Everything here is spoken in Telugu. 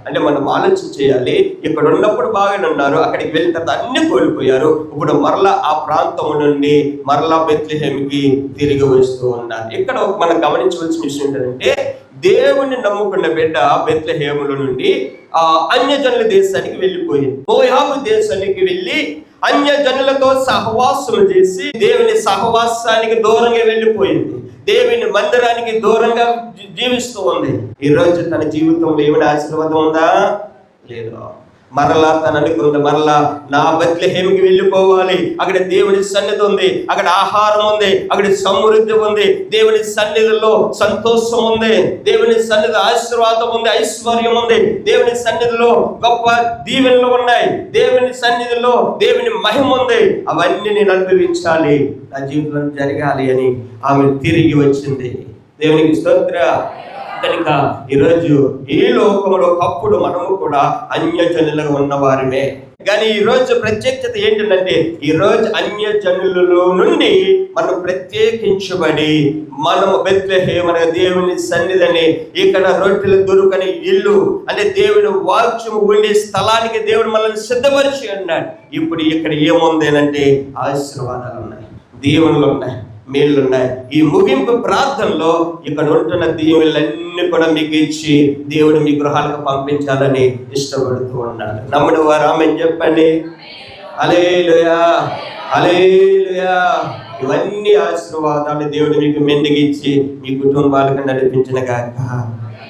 అంటే మనం ఆలోచన చేయాలి. ఇక్కడ ఉన్నప్పుడు బాగానే ఉన్నారు, అక్కడికి వెళ్ళిన తర్వాత అన్ని కోల్పోయారు. ఇప్పుడు మరలా ఆ ప్రాంతం నుండి మరలా బెత్లెహేముకి తిరిగి వస్తూ ఉన్నారు. ఇక్కడ మనం గమనించవలసిన విషయం ఏంటంటే, దేవుణ్ణి నమ్ముకున్న బిడ్డ బెత్లెహేముల నుండి అన్యజనుల దేశానికి వెళ్ళిపోయింది. మోయాబు దేశానికి వెళ్ళి అన్యజనులతో సహవాసం చేసి దేవుని సహవాసానికి దూరంగా వెళ్ళిపోయింది. దేవుని మందిరానికి దూరంగా జీవిస్తూ ఉంది. ఈ రోజు తన జీవితంలో ఏమైనా ఆశీర్వాదం ఉందా? లేదు. మరలా తను అనుకుంది, మరలా నా బెత్లెహేముకి వెళ్ళిపోవాలి. అక్కడ దేవుని సన్నిధి ఉంది, అక్కడ ఆహారం ఉంది, అక్కడ సమృద్ధి ఉంది, దేవుని సన్నిధిలో సంతోషం ఉంది, దేవుని సన్నిధి ఆశీర్వాదం ఉంది, ఐశ్వర్యం ఉంది, దేవుని సన్నిధిలో గొప్ప దీవెనలు ఉన్నాయి, దేవుని సన్నిధిలో దేవుని మహిమ ఉంది. అవన్నీ నేను అనుభవించాలి, నా జీవితంలో జరగాలి అని ఆమె తిరిగి వచ్చింది. దేవునికి స్తోత్రం. కనుక ఈరోజు ఈ లోకంలో ఒకప్పుడు మనము కూడా అన్యజనులుగా ఉన్నవారిమే. కానీ ఈరోజు ప్రత్యేకత ఏంటంటే, ఈరోజు అన్యజనులలో నుండి మనం ప్రత్యేకించబడి మనము బెత్లెహేము అనే దేవుని సన్నిధిని, ఇక్కడ రొట్టెలు దొరకని ఇల్లు అంటే దేవుని వాక్యము ఉండే స్థలానికి దేవుడు మనల్ని సిద్ధపరిచి అన్నాడు. ఇప్పుడు ఇక్కడ ఏముంది అంటే ఆశీర్వాదాలు ఉన్నాయి, దీవెనలు ఉన్నాయి, మేళ్ళు ఉన్నాయి. ఈ ముగింపు ప్రార్థనలో ఇక్కడ ఉంటున్న దీవెనలన్నీ కూడా మీకు ఇచ్చి దేవుడు మీ గృహాలకు పంపించాలని ఇష్టపడుతూ ఉన్నాడు. నమ్ముడు వారు ఆమేన్ చెప్పండి. హల్లెలూయా, హల్లెలూయా. ఇవన్నీ ఆశీర్వాదాలు దేవుడు మీకు మెండుగిచ్చి మీ కుటుంబాలకు నడిపించిన గాక.